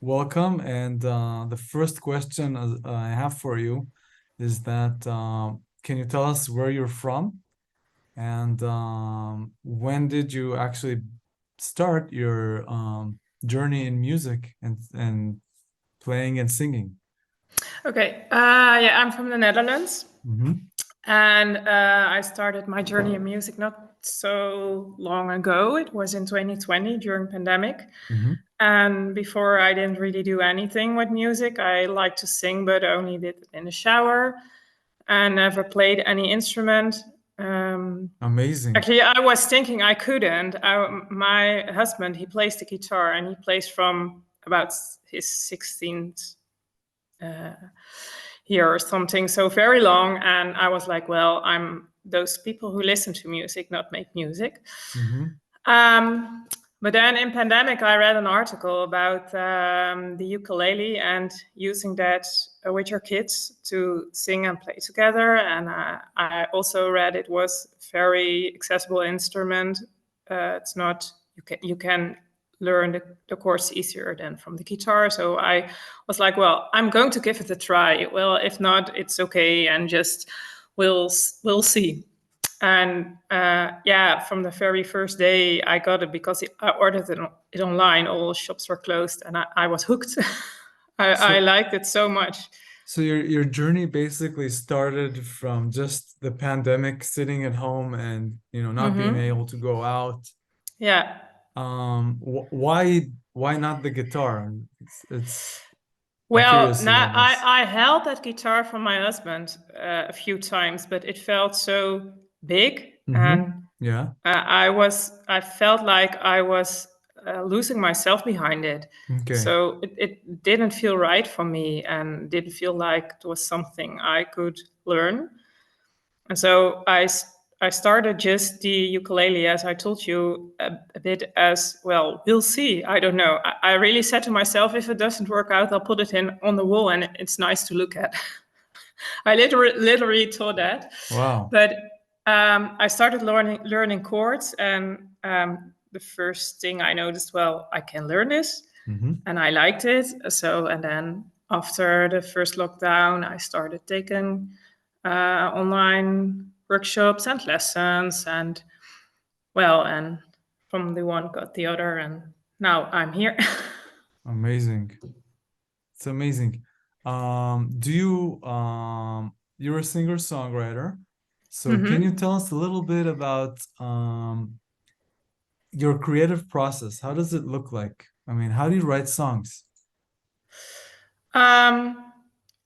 welcome. And the first question I have for you is that can you tell us where you're from and when did you actually start your journey in music and playing and singing? Okay, yeah, I'm from the Netherlands, Mm-hmm. and I started my journey in music not so long ago. It was in 2020 during pandemic, Mm-hmm. and before I didn't really do anything with music. I liked to sing, but only did it in the shower, and never played any instrument. Um, Amazing. Actually, I was thinking I couldn't. My husband, he plays the guitar, and he plays from about his 16th uh, year or something, so very long. And I was like, well, I'm those people who listen to music, not make music. Mm-hmm. Um, but then in pandemic, I read an article about the ukulele and using that with your kids to sing and play together. And I also read it was very accessible instrument. It's not you can learn the chords easier than from the guitar. So I was like, well, I'm going to give it a try. Well, if not, it's okay, and just we'll see. And yeah, from the very first day I got it because I ordered it online. All shops were closed, and I was hooked. I So liked it so much. so your journey basically started from just the pandemic, sitting at home and not being Hmm. able to go out. Yeah. Why not the guitar? It's I'm Well, curious now about this. I held that guitar from my husband a few times, but it felt so big, Mm-hmm. and Yeah. I felt like I was losing myself behind it. Okay. So it didn't feel right for me, and didn't feel like it was something I could learn. And so I started just the ukulele, as I told you, a bit as well. We'll see. I don't know. I really said to myself, if it doesn't work out, I'll put it in on the wall, and it's nice to look at. I literally thought that. Wow. But I started learning chords, and the first thing I noticed, well, I can learn this, Mm-hmm. and I liked it. So, and then after the first lockdown, I started taking online workshops and lessons, and well, and from the one got the other, and now I'm here. Amazing. It's amazing. Do you you're a singer-songwriter, so can you Hmm. tell us a little bit about your creative process? How does it look like? I mean, how do you write songs? Um,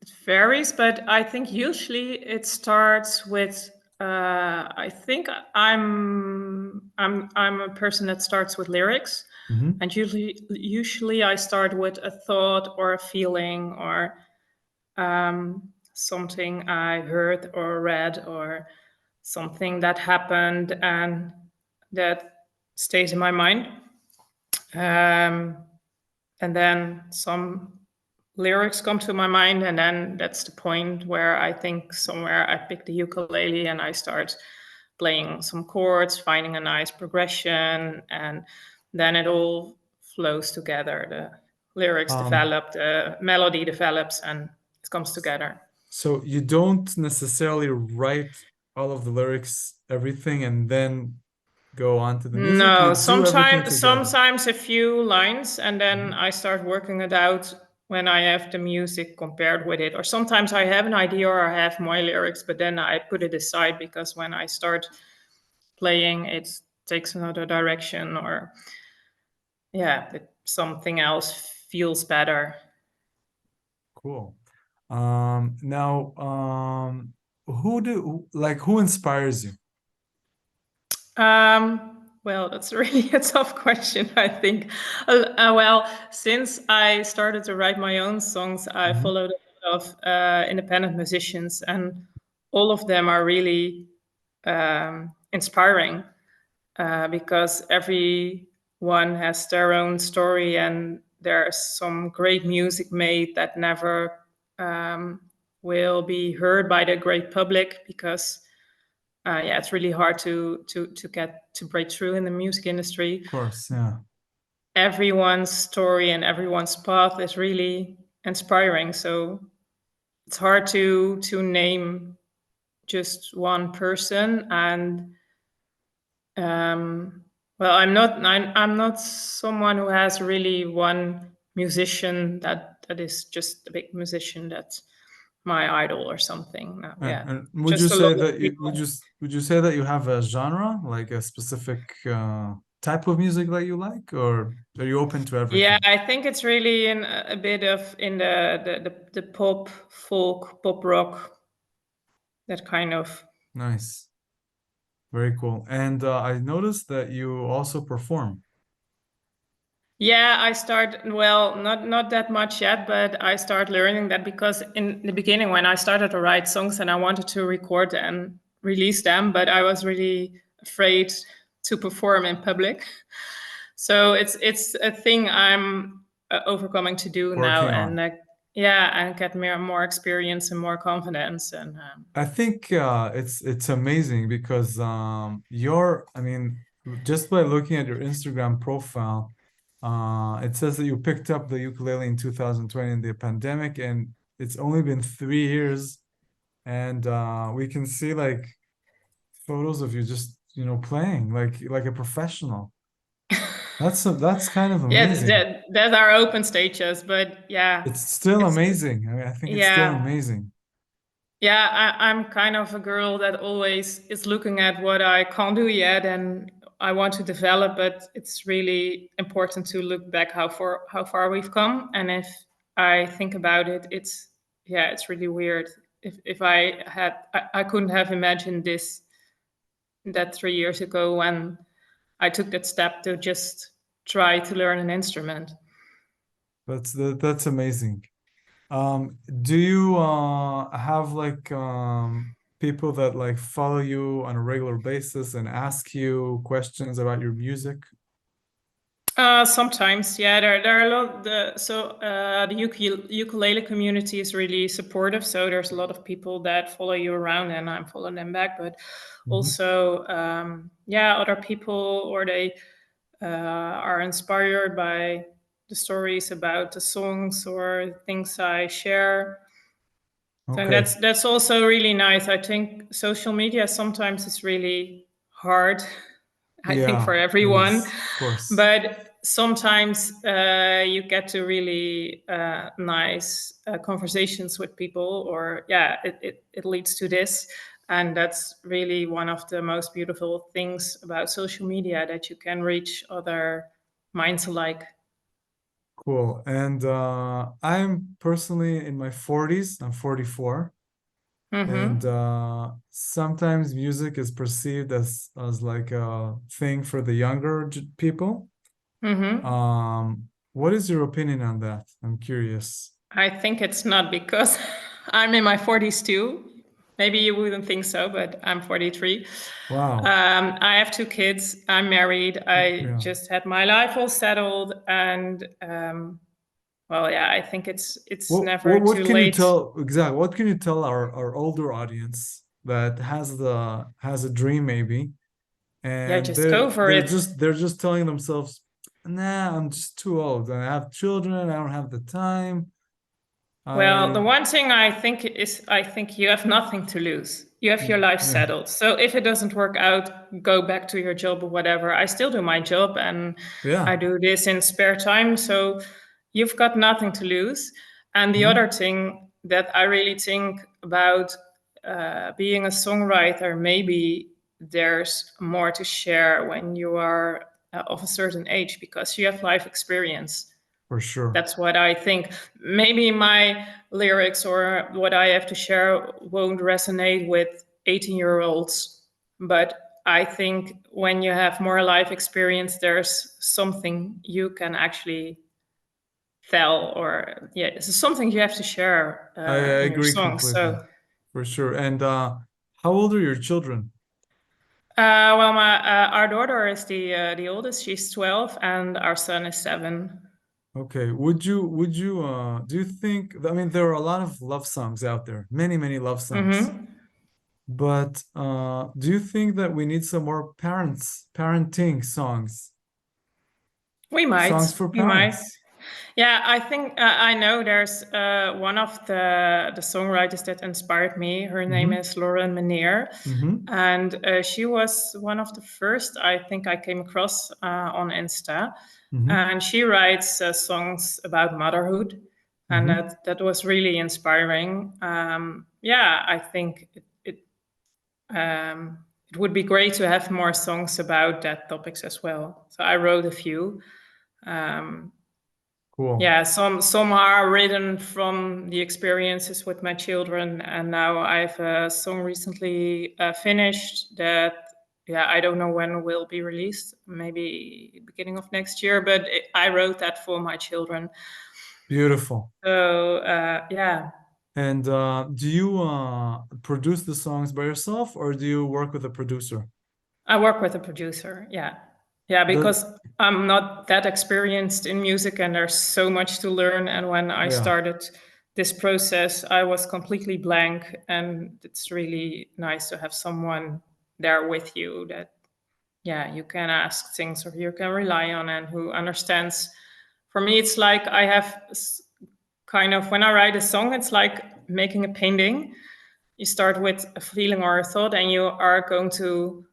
it varies, but I think usually it starts with. I think I'm a person that starts with lyrics, Mm-hmm. and usually I start with a thought or a feeling or something I heard or read or something that happened and that stays in my mind. Um, and then some lyrics come to my mind, and then that's the point where I think somewhere I pick the ukulele and I start playing some chords, finding a nice progression, and then it all flows together. The lyrics Um, develop, the melody develops, and it comes together. so you don't necessarily write all of the lyrics, everything, and then go on to the music. You No, do everything together. sometimes a few lines, and then Mhm. I start working it out when I have the music compared with it. Or sometimes I have an idea or I have my lyrics, but then I put it aside because when I start playing, it takes another direction, or yeah, something else feels better. Cool. Now, who inspires you? Well, that's really a tough question, I think. Well, since I started to write my own songs, I Mhm. followed a lot of independent musicians, and all of them are really inspiring because everyone has their own story, and there's some great music made that never um, will be heard by the great public because yeah, it's really hard to get to break through in the music industry. Of course, yeah. everyone's story and everyone's path is really inspiring. So it's hard to name just one person. And well, I'm not someone who has really one musician that is just a big musician that's my idol or something. No, yeah, And would you just a lot say of that you people. would you say that you have a genre, like a specific type of music that you like, or are you open to Yeah, everything? I think it's really in a bit of in the pop, folk, pop rock, that kind of. Nice. Very cool. And I noticed that you also perform. Yeah, I start well, not that much yet, but I start learning that because in the beginning when I started to write songs and I wanted to record and release them, but I was really afraid to perform in public. So it's a thing I'm overcoming to do now, Working and on. yeah, and get more experience and more confidence, and I think it's amazing because I mean, just by looking at your Instagram profile, it says that you picked up the ukulele in 2020 in the pandemic, and it's only been 3 years, and we can see like photos of you just, playing like a professional. That's kind of yeah, amazing. that are open stages, but yeah, It's still it's amazing. I mean, I think it's still yeah. amazing. Yeah, I'm kind of a girl that always is looking at what I can't do yet and I want to develop, but it's really important to look back how far we've come. And if I think about it, it's yeah, it's really weird. If I couldn't have imagined this that 3 years ago when I took that step to just try to learn an instrument. That's amazing. Do you have like people that like follow you on a regular basis and ask you questions about your music? Sometimes, yeah, there are a lot. The ukulele community is really supportive. So there's a lot of people that follow you around, and I'm following them back. But Mhm. also, yeah, other people or they are inspired by the stories about the songs or things I share. And Okay. that's also really nice. I think social media sometimes is really hard. I think Yeah, for it everyone, is, of course, but sometimes you get to really nice conversations with people, or yeah, it leads to this, and that's really one of the most beautiful things about social media that you can reach other minds alike. cool. And I'm personally in my 40s. I'm 44. And Mm-hmm. sometimes music is perceived as like a thing for the younger people. Mm-hmm. What is your opinion on that? I'm curious. I think it's not because I'm in my 40s too. Maybe you wouldn't think so, but I'm 43. Wow. I have two kids. I'm married. I Yeah. just had my life all settled, and well, yeah, I think it's never What too can you late. tell exactly? What can you tell our older audience that has a dream maybe, Yeah, and just go for it. they're just telling themselves, nah, I'm just too old. I have children. I don't have the time. Well, the I one thing I think is I think you have nothing to lose. You have your life yeah settled. So if it doesn't work out, go back to your job or whatever. I still do my job and I yeah. do this in spare time. So you've got nothing to lose. And the other Mhm. thing that I really think about being a songwriter, maybe there's more to share when you are of a certain age because you have life experience. For sure. That's what I think. Maybe my lyrics or what I have to share won't resonate with 18-year-olds, but I think when you have more life experience, there's something you can actually tell, or yeah, it's something you have to share I in your agree songs. completely. So, For sure. And how old are your children? well, my our daughter is the oldest. She's 12, and our son is 7. Okay. Would you do you think I mean there are a lot of love songs out there, many love songs. Mm-hmm. But do you think that we need some more parenting songs? We might. songs for We might. parents. Yeah, I think I know there's one of the songwriters that inspired me. Her name Mm-hmm. is Lauren Meneer, Mm-hmm. and she was one of the first I think I came across on Insta. Mm-hmm. And she writes songs about motherhood, and Mm-hmm. that was really inspiring. Yeah, I think it would be great to have more songs about that topics as well. So I wrote a few. Um, Cool. yeah, some are written from the experiences with my children, and now I've a song recently finished that. Yeah, I don't know when it will be released. Maybe beginning of next year, but I wrote that for my children. Beautiful. So yeah, And do you produce the songs by yourself or do you work with a producer? I work with a producer. Yeah, yeah, The because I'm not that experienced in music, and there's so much to learn. And when I yeah, started this process, I was completely blank, and it's really nice to have someone there with you that, yeah, you can ask things or you can rely on, and who understands. For me, it's like I have kind of, when I write a song, it's like making a painting. You start with a feeling or a thought, and you are going to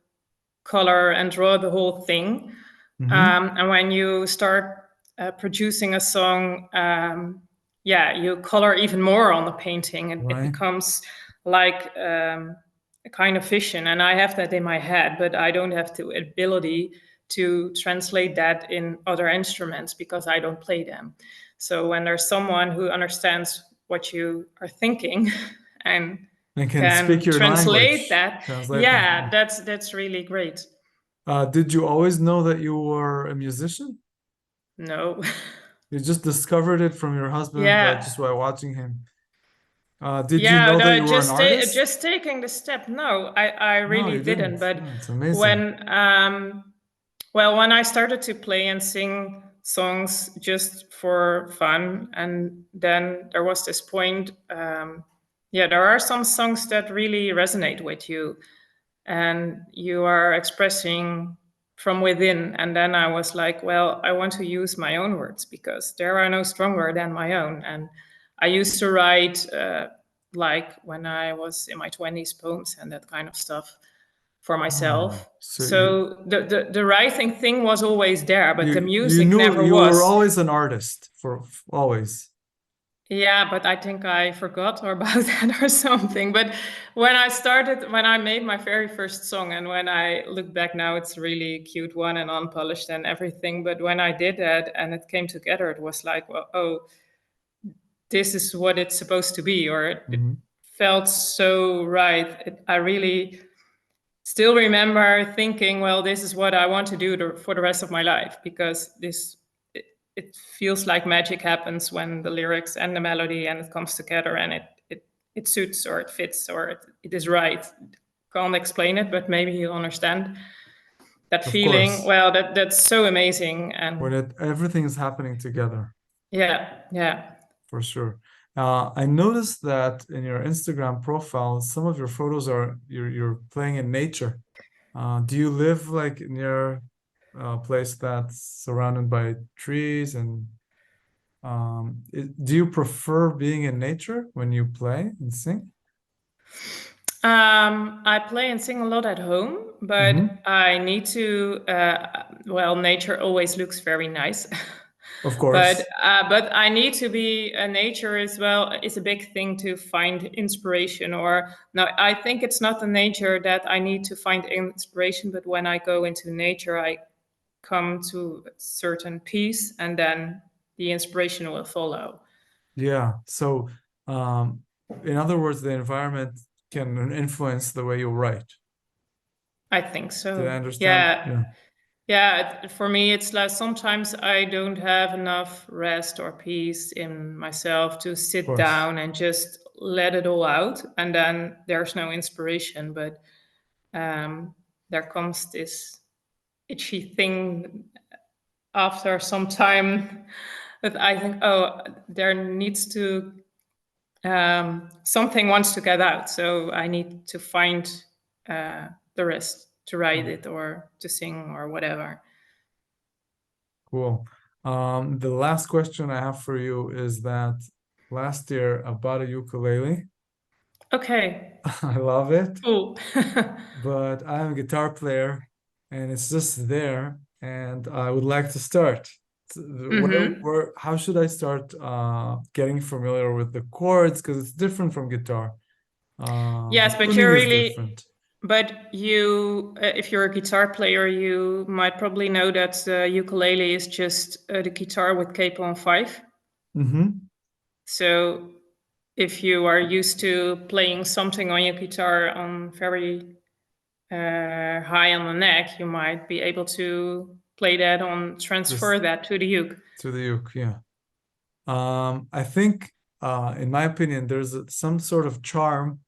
color and draw the whole thing. mm-hmm. And when you start producing a song, yeah, you color even more on the painting, and it Right. becomes like a kind of vision. And I have that in my head, but I don't have the ability to translate that in other instruments because I don't play them. So when there's someone who understands what you are thinking and And can speak can your translate language, that, translate that. yeah, that's really great. Did you always know that you were a musician? No. You just discovered it from your husband, Yeah. just by watching him. Did you Yeah, know that no, you were an artist? just taking the step. No, I No, really you didn't. didn't. But Yeah, it's amazing. when well, when I started to play and sing songs just for fun, and then there was this point, yeah, there are some songs that really resonate with you, and you are expressing from within. And then I was like, well, I want to use my own words because there are no stronger than my own. And I used to write, like when I was in my 20s, poems and that kind of stuff for Oh, myself. so So the writing thing was always there, but the you music knew never you were was. always an artist for always. Yeah, but I think I forgot or about that or something. But when I made my very first song, and when I look back now, it's a really cute one and unpolished and everything. But when I did that and it came together, it was like, well, oh, this is what it's supposed to be, or it Mhm. felt so right. I really still remember thinking, well, this is what I want to do for the rest of my life, because it feels like magic happens when the lyrics and the melody and it comes together, and it suits or it fits or it is right. Can't explain it, but maybe you understand that Of feeling. course, Well, that's so amazing. when And everything is happening together, yeah, yeah. for sure. I noticed that in your Instagram profile, some of your photos are you're playing in nature. Do you live like near a place that's surrounded by trees and do you prefer being in nature when you play and sing? I play and sing a lot at home, Mm-hmm. but I need to. Well, nature always looks very nice, Of course. but I need to be. Nature as well is a big thing to find inspiration. Or no, I think it's not the nature that I need to find inspiration, but when I go into nature, I come to a certain peace, and then the inspiration will follow. Yeah. So, um, in other words, the environment can influence the way you write. I think Did I so. understand? Yeah. Yeah, of Yeah, for me, it's like sometimes I don't have enough rest or peace in myself to sit course. down and just let it all out. And then there's no inspiration, but um, there comes this itchy thing after some time that I think, oh, there needs to, something wants to get out. So I need to find the rest to write Of it or to sing or whatever. Cool. The last question I have for you is that last year I bought a ukulele. Okay, I love it, cool. but I'm a guitar player and it's just there and I would like to start. Mm-hmm. How should I start getting familiar with the chords? Because it's different from guitar. The Yes, but tuning you're is really, different. but you, if you're a guitar player, you might probably know that the ukulele is just the guitar with capo on five. Mm-hmm. So if you are used to playing something on your guitar on very high on the neck, you might be able to play that on, Just transfer that to the uke. to the uke, yeah. I think, in my opinion, there's some sort of charm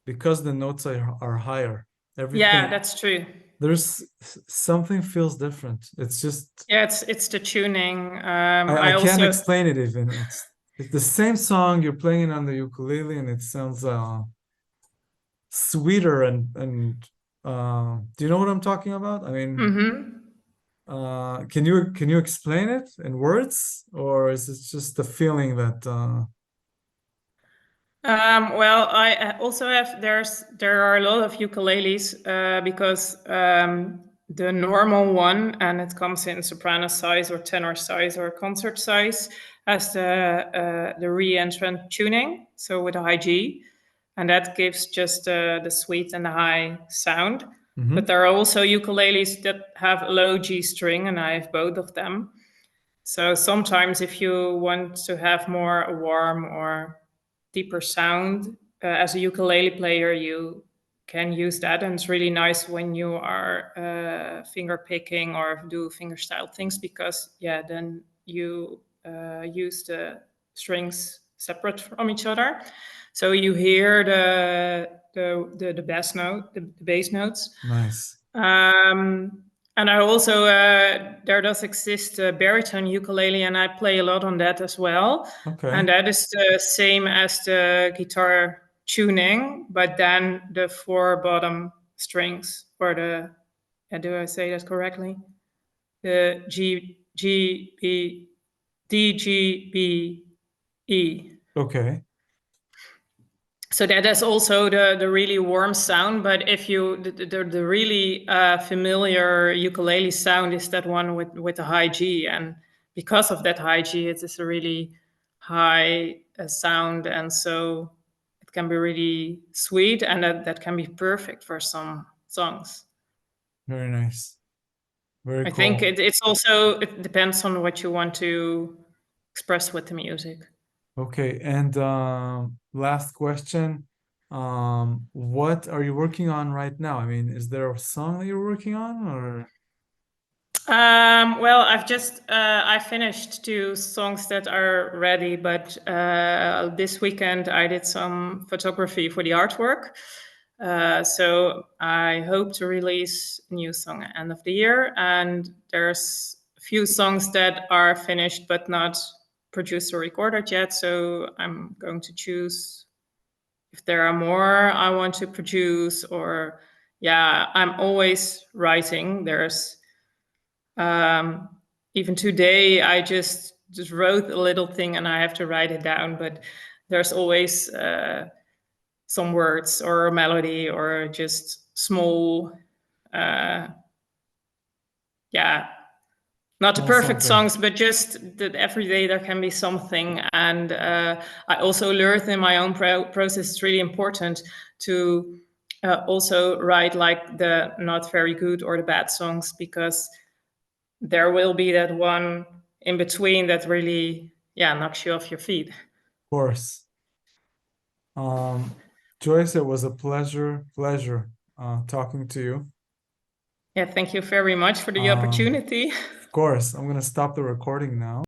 because the notes are higher. Yeah, Everything that's true. there's something feels different. It's just Yeah, it's the tuning. I I can't also explain it even. It's the same song you're playing it on the ukulele and it sounds sweeter do you know what I'm talking about? I mean, mhm. can you explain it in words or is it just the feeling that Well, I also have there are a lot of ukuleles because the normal one, and it comes in soprano size or tenor size or concert size, has the re-entrant tuning, so with a high G, and that gives just the sweet and the high sound. But mhm, there are also ukuleles that have a low G string, and I have both of them. So sometimes, if you want to have more a warm or deeper sound as a ukulele player, you can use that, and it's really nice when you are finger picking or do fingerstyle things because yeah, then you use the strings separate from each other, so you hear the bass note, the bass notes. nice. And I also there does exist a baritone ukulele, and I play a lot on that as well. And Okay. that is the same as the guitar tuning, but then the four bottom strings, or the do I say that correctly? The G B D G B E. Okay. So that is also the really warm sound. But if you the really familiar ukulele sound is that one with the high G, and because of that high G, it is a really high sound, and so it can be really sweet, and that can be perfect for some songs. Very nice. Very I think cool. it's also, it depends on what you want to express with the music. Okay, and last question. What are you working on right now? I mean, is there a song that you're working on or Well, I finished two songs that are ready, but this weekend I did some photography for the artwork. So I hope to release a new song at end of the year, and there's a few songs that are finished but not produced or recorded yet. So I'm going to choose if there are more I want to produce, or yeah, I'm always writing. There's um, even today, I just wrote a little thing and I have to write it down. But there's always some words or a melody or just small, uh, yeah, not the small perfect something? songs, but just that every day there can be something. And I also learned in my own process, it's really important to also write like the not very good or the bad songs, because there will be that one in between that really, yeah, knocks you off your feet. Of course. Um, Joyce, it was a pleasure talking to you. Yeah, thank you very much for the Um, opportunity. of course, I'm gonna stop the recording now.